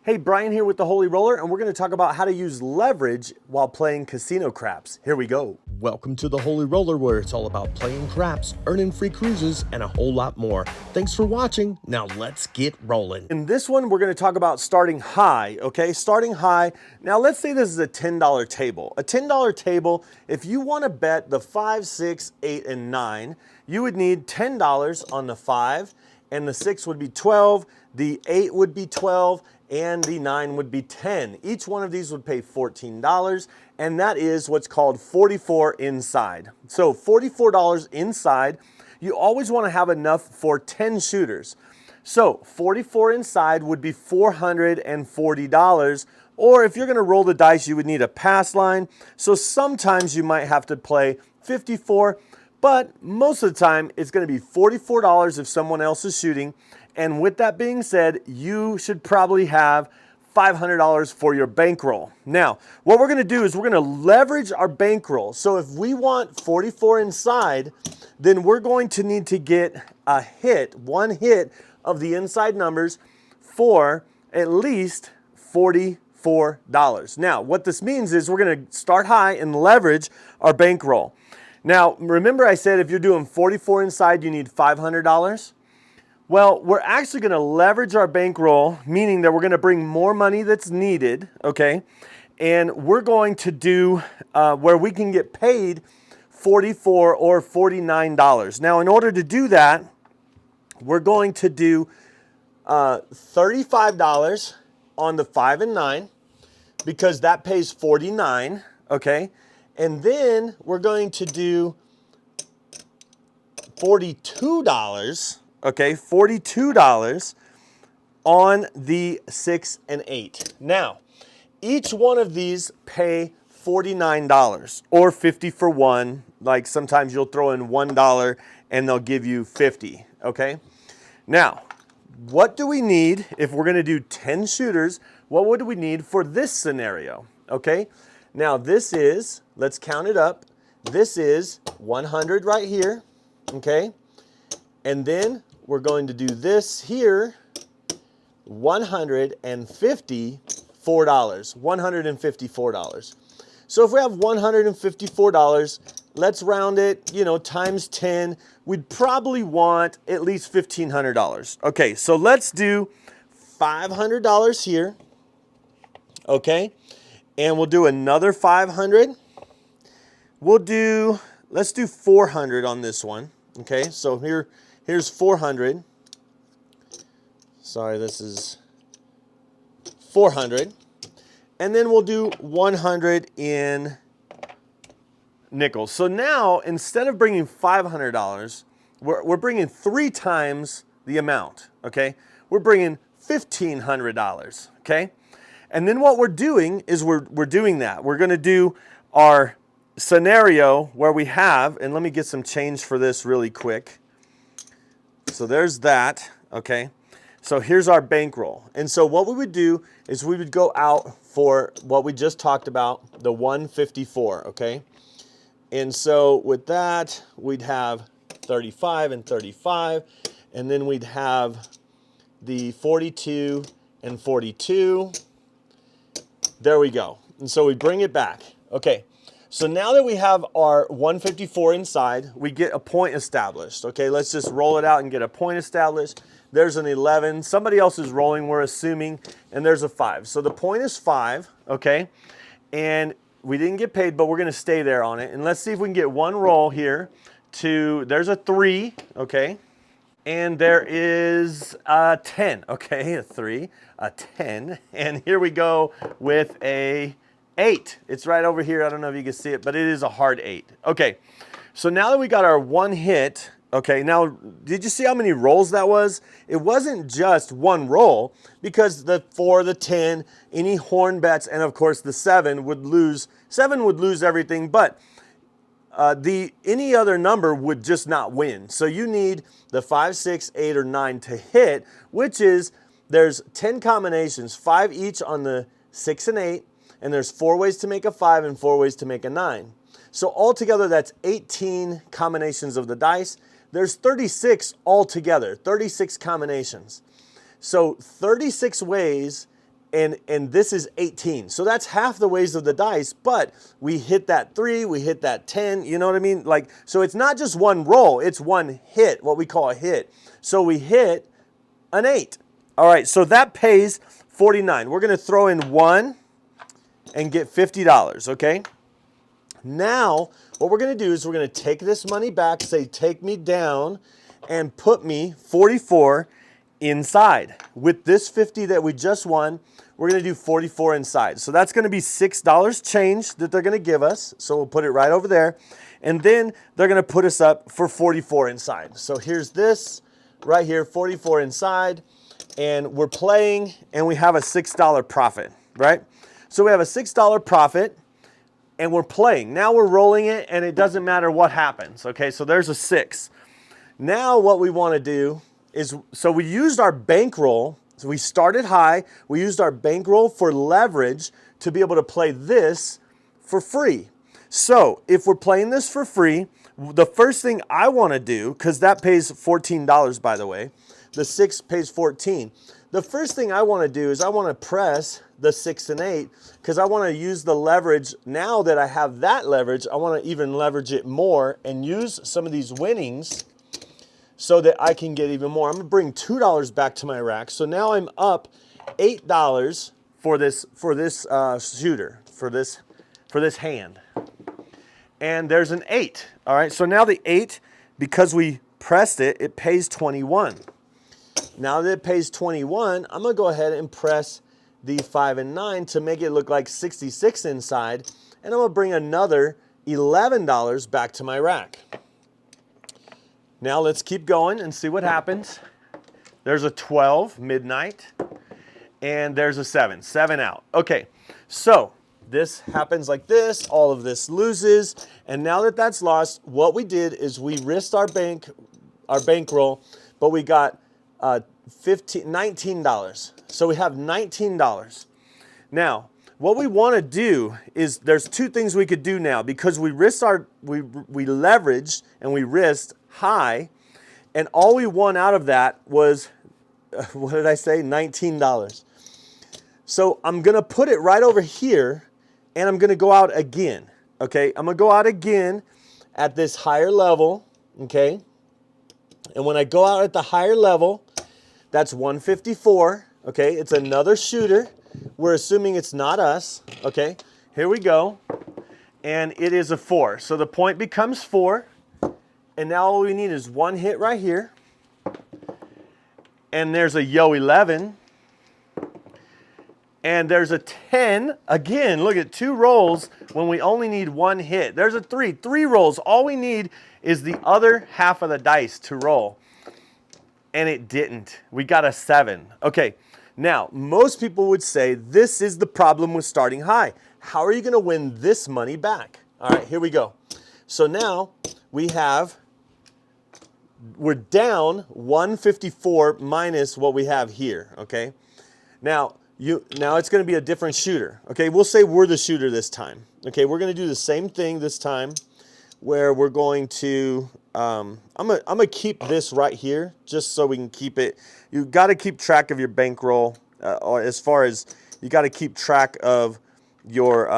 Hey, Brian here with the Holy Roller, and we're going to talk about how to use leverage while playing casino craps. Here we go. Welcome to the Holy Roller, where it's all about playing craps, earning free cruises, and a whole lot more. Thanks for watching. Now let's get rolling. In this one, we're going to talk about starting high, okay? Starting high. Now let's say this is a $10 table. A $10 table, if you want to bet the 5, 6, 8, and 9, you would need $10 on the 5, and the 6 would be 12, the 8 would be 12, and the 9 would be 10. Each one of these would pay $14, and that is what's called 44 inside. So $44 inside. You always want to have enough for 10 shooters. So 44 inside would be $440, or if you're going to roll the dice, you would need a pass line. So sometimes you might have to play 54, but most of the time it's going to be $44 if someone else is shooting. And with that being said, you should probably have $500 for your bankroll. Now, what we're going to do is we're going to leverage our bankroll. So if we want 44 inside, then we're going to need to get a hit, one hit of the inside numbers for at least $44. Now, what this means is we're going to start high and leverage our bankroll. Now, remember I said if you're doing 44 inside, you need $500? Well, we're actually going to leverage our bankroll, meaning that we're going to bring more money that's needed, okay? And we're going to do where we can get paid $44 or $49. Now, in order to do that, we're going to do $35 on the 5 and 9 because that pays $49, okay? And then we're going to do $42. Okay, $42 on the 6 and 8. Now, each one of these pay $49 or 50 for one. Like sometimes you'll throw in $1 and they'll give you 50, okay? Now, what do we need if we're gonna do 10 shooters? What would we need for this scenario, okay? Now this is, let's count it up. This is 100 right here, okay? And then we're going to do this here, $154. So if we have $154, let's round it, times 10. We'd probably want at least $1,500. Okay, so let's do $500 here, okay? And we'll do another 500. Let's do 400 on this one, okay? So here's 400. Sorry, this is 400. And then we'll do 100 in nickels. So now, instead of bringing $500, we're bringing 3 times the amount, okay? We're bringing $1,500, okay? And then what we're doing is we're doing that. We're going to do our scenario where we have, and let me get some change for this really quick. So there's that, okay? So here's our bankroll. And so what we would do is we would go out for what we just talked about, the 154, okay? And so with that, we'd have 35 and 35, and then we'd have the 42 and 42. There we go. And so we bring it back. Okay. So now that we have our 154 inside, we get a point established. Okay, let's just roll it out and get a point established. There's an 11. Somebody else is rolling, we're assuming, and there's a 5. So the point is 5, okay? And we didn't get paid, but we're going to stay there on it. And let's see if we can get one roll here there's a 3, okay? And there is a 10, okay? A 3, a 10. And here we go with a 8. It's right over here. I don't know if you can see it, but it is a hard 8. Okay, so now that we got our one hit, okay, now did you see how many rolls that was? It wasn't just one roll, because the 4, the 10, any horn bets, and of course the 7 would lose. 7 would lose everything, but any other number would just not win. So you need the 5, 6, 8, or 9 to hit, which is, there's 10 combinations, 5 each on the 6 and 8, and there's 4 ways to make a 5 and 4 ways to make a 9. So altogether, that's 18 combinations of the dice. There's 36 altogether, 36 combinations. So 36 ways and this is 18. So that's half the ways of the dice, but we hit that 3, we hit that 10, you know what I mean? Like, so it's not just one roll, it's one hit, what we call a hit. So we hit an 8. All right, so that pays 49. We're gonna throw in 1 and get $50, okay? Now, what we're gonna do is we're gonna take this money back, say take me down, and put me 44 inside. With this 50 that we just won, we're gonna do 44 inside. So that's gonna be $6 change that they're gonna give us. So we'll put it right over there. And then they're gonna put us up for 44 inside. So here's this right here, 44 inside. And we're playing and we have a $6 profit, right? So we have a $6 profit and we're playing. Now we're rolling it and it doesn't matter what happens, okay? So there's a 6. Now what we wanna do is, so we used our bankroll. So we started high, we used our bankroll for leverage to be able to play this for free. So if we're playing this for free, the first thing I wanna do, because that pays $14 by the way, the 6 pays 14. The first thing I wanna do is I wanna press the 6 and 8 because I wanna use the leverage. Now that I have that leverage, I wanna even leverage it more and use some of these winnings so that I can get even more. I'm gonna bring $2 back to my rack. So now I'm up $8 for this shooter, for this hand. And there's an 8. All right, so now the 8, because we pressed it, it pays 21. Now that it pays 21, I'm gonna go ahead and press the 5 and 9 to make it look like 66 inside, and I'm gonna bring another $11 back to my rack. Now let's keep going and see what happens. There's a 12, midnight, and there's a 7, 7 out. Okay, so this happens like this, all of this loses, and now that that's lost, what we did is we risked our bankroll, but we got $19. So we have $19. Now, what we want to do is there's 2 things we could do now because we risked we leveraged and we risked high, and all we won out of that was what did I say? $19. So I'm gonna put it right over here and I'm gonna go out again. Okay, I'm gonna go out again at this higher level. Okay, and when I go out at the higher level, that's 154. Okay, it's another shooter. We're assuming it's not us. Okay, here we go. And it is a 4. So the point becomes 4. And now all we need is 1 hit right here. And there's a yo 11. And there's a 10. Again, look at 2 rolls when we only need 1 hit. There's a 3. 3 rolls. All we need is the other half of the dice to roll. And it didn't. We got a 7. Okay, now most people would say this is the problem with starting high. How are you gonna win this money back? All right, here we go. So now we're down 154 minus what we have here, okay? Now it's gonna be a different shooter, okay? We'll say we're the shooter this time, okay? We're gonna do the same thing this time where we're going to, I'm gonna keep this right here just so we can keep it. You gotta keep track of your bankroll, or as far as you gotta keep track of your,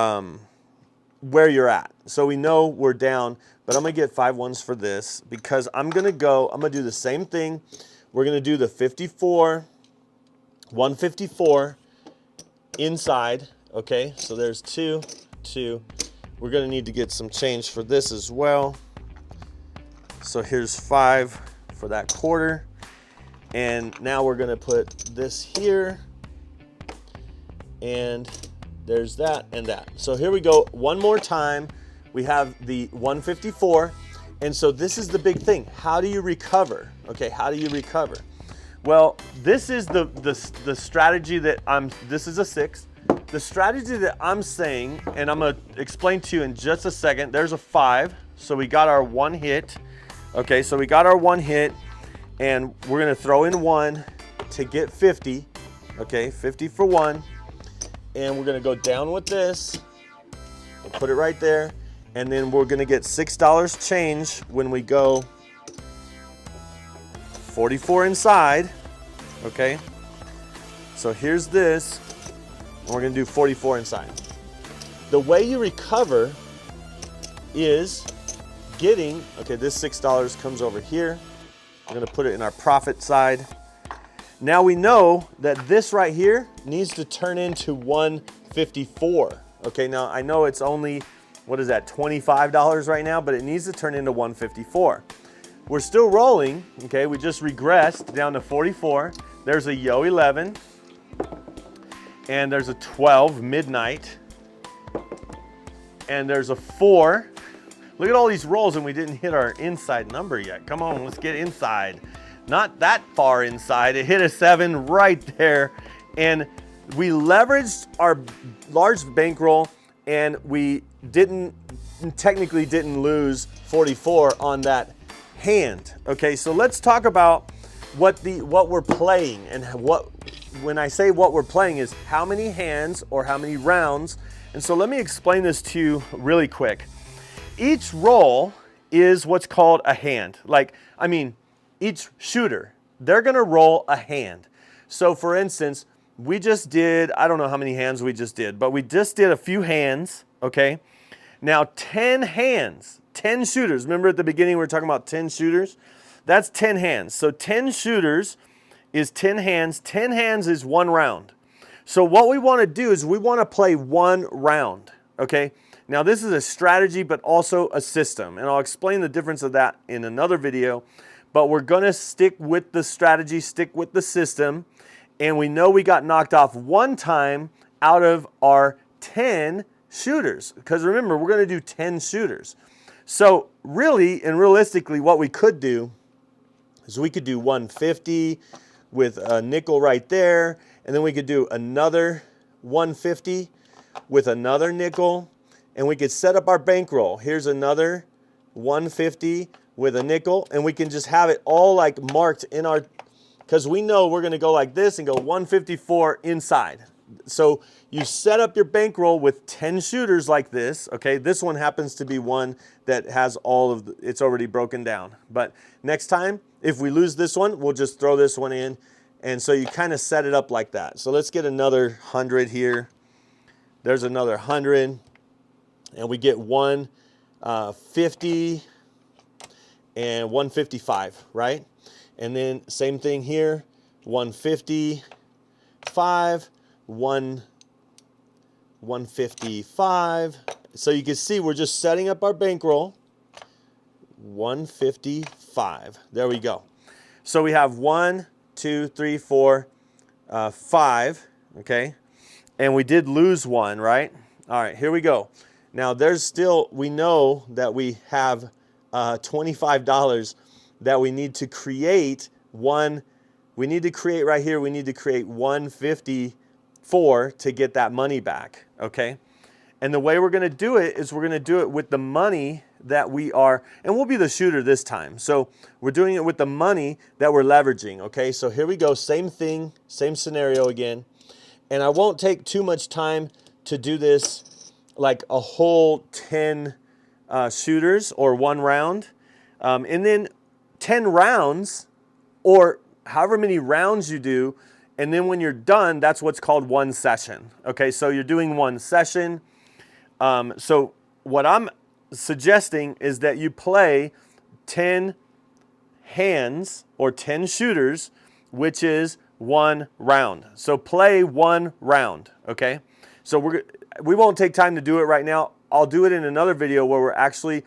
where you're at. So we know we're down, but I'm gonna get 5 ones for this because I'm gonna do the same thing. We're gonna do the 54, 154 inside, okay? So there's 2, 2. We're gonna need to get some change for this as well. So here's 5 for that quarter. And now we're gonna put this here, and there's that and that. So here we go, one more time. We have the 154, and so this is the big thing. How do you recover? Okay, how do you recover? Well, this is the strategy that this is a 6. The strategy that I'm saying, and I'm gonna explain to you in just a second, there's a 5, so we got our 1 hit. Okay, so we got our 1 hit, and we're gonna throw in 1 to get 50. Okay, 50 for 1. And we're gonna go down with this, we'll put it right there, and then we're gonna get $6 change when we go 44 inside, okay? So here's this, And we're gonna do 44 inside. The way you recover is getting, okay, this $6 comes over here. I'm gonna put it in our profit side. Now we know that this right here needs to turn into 154. Okay, now I know it's only, what is that, $25 right now, but it needs to turn into 154. We're still rolling, okay, we just regressed down to 44. There's a yo 11, and there's a 12, midnight, and there's a 4. Look at all these rolls and we didn't hit our inside number yet. Come on, let's get inside. Not that far inside. It hit a 7 right there. And we leveraged our large bankroll and we technically didn't lose 44 on that hand. Okay, so let's talk about what we're playing, and when I say what we're playing is how many hands or how many rounds. And so let me explain this to you really quick. Each roll is what's called a hand. Each shooter, they're gonna roll a hand. So for instance, we just did, I don't know how many hands we just did, but we just did a few hands, okay? Now 10 hands, 10 shooters. Remember at the beginning we were talking about 10 shooters? That's 10 hands. So 10 shooters is 10 hands. 10 hands is 1 round. So what we wanna do is we wanna play 1 round, okay? Now this is a strategy, but also a system, and I'll explain the difference of that in another video, but we're gonna stick with the strategy, stick with the system, and we know we got knocked off 1 time out of our 10 shooters, because remember, we're gonna do 10 shooters. So really and realistically, what we could do is we could do 150 with a nickel right there, and then we could do another 150 with another nickel, and we could set up our bankroll. Here's another 150 with a nickel, and we can just have it all like marked in our, because we know we're gonna go like this and go 154 inside. So you set up your bankroll with 10 shooters like this, okay? This one happens to be one that has all of it's already broken down. But next time, if we lose this one, we'll just throw this one in. And so you kind of set it up like that. So let's get another 100 here. There's another 100. And we get 150 and 155, right? And then same thing here, 155, 155. So you can see we're just setting up our bankroll. 155. There we go. So we have 1, 2, 3, 4, 5. Okay, and we did lose 1, right? All right, here we go. Now there's still, we know that we have $25 that we need to create right here, we need to create 154 to get that money back, okay? And the way we're gonna do it is we're gonna do it with the money that we are, and we'll be the shooter this time. So we're doing it with the money that we're leveraging, okay? So here we go, same thing, same scenario again. And I won't take too much time to do this like a whole 10 shooters or 1 round. And then 10 rounds or however many rounds you do. And then when you're done, that's what's called 1 session. Okay, so you're doing 1 session. So what I'm suggesting is that you play 10 hands or 10 shooters, which is 1 round. So play 1 round, okay? So we won't take time to do it right now. I'll do it in another video where we're actually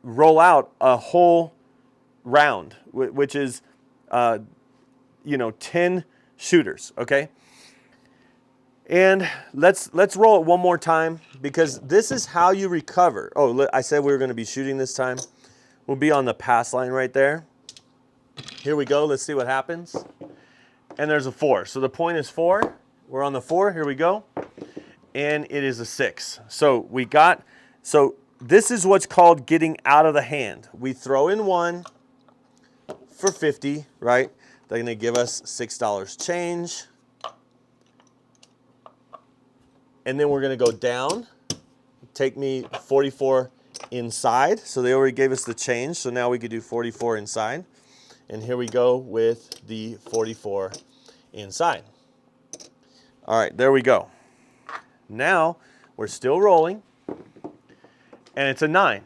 roll out a whole round, which is 10 shooters, okay? And let's roll it one more time, because this is how you recover. Oh, I said we were gonna be shooting this time. We'll be on the pass line right there. Here we go, let's see what happens. And there's a 4, so the point is 4. We're on the 4, here we go. And it is a 6. So this is what's called getting out of the hand. We throw in 1 for 50, right? They're gonna give us $6 change. And then we're gonna go down, take me 44 inside. So they already gave us the change, so now we could do 44 inside. And here we go with the 44 inside. All right, there we go. Now we're still rolling, and it's a 9.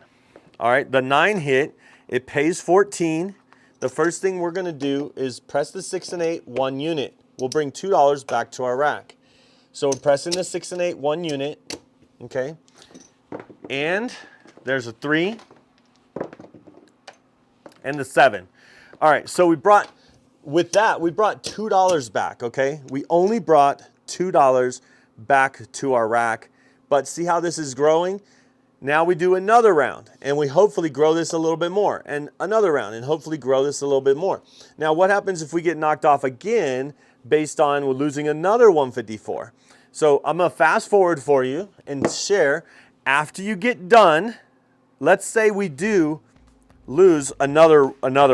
All right, the 9 hit, it pays 14. The first thing we're gonna do is press the 6 and 8, 1 unit. We'll bring $2 back to our rack. So we're pressing the 6 and 8, 1 unit, okay? And there's a 3 and the 7. All right, so with that, we brought $2 back, okay? We only brought $2 back to our rack, but see how this is growing? Now we do another round, and we hopefully grow this a little bit more, and another round, and hopefully grow this a little bit more. Now, what happens if we get knocked off again based on we're losing another 154? So I'm gonna fast forward for you and share, after you get done, let's say we do lose another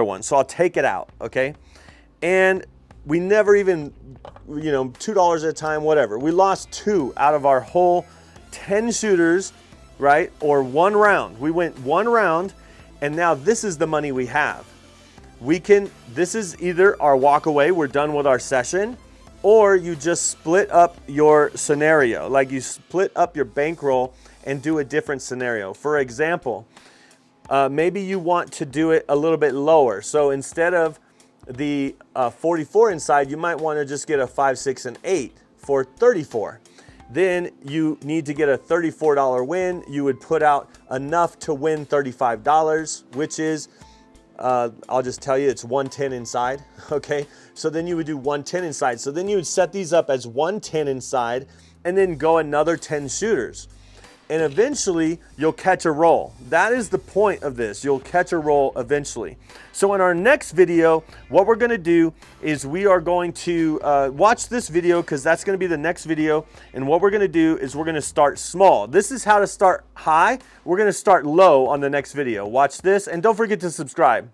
one. So I'll take it out, okay? And we never even, $2 at a time, whatever. We lost 2 out of our whole 10 shooters, right? Or 1 round. We went 1 round, and now this is the money we have. This is either our walk away, we're done with our session, or you just split up your scenario. Like you split up your bankroll and do a different scenario. For example, maybe you want to do it a little bit lower. So instead of the 44 inside, you might want to just get a 5, 6, and 8 for 34. Then you need to get a $34 win. You would put out enough to win $35, which is, I'll just tell you, it's 110 inside, okay? So then you would do 110 inside. So then you would set these up as 110 inside and then go another 10 shooters. And eventually you'll catch a roll. That is the point of this. You'll catch a roll eventually. So in our next video, what we're gonna do is we are going to watch this video, because that's gonna be the next video. And what we're gonna do is we're gonna start small. This is how to start high. We're gonna start low on the next video. Watch this, and don't forget to subscribe.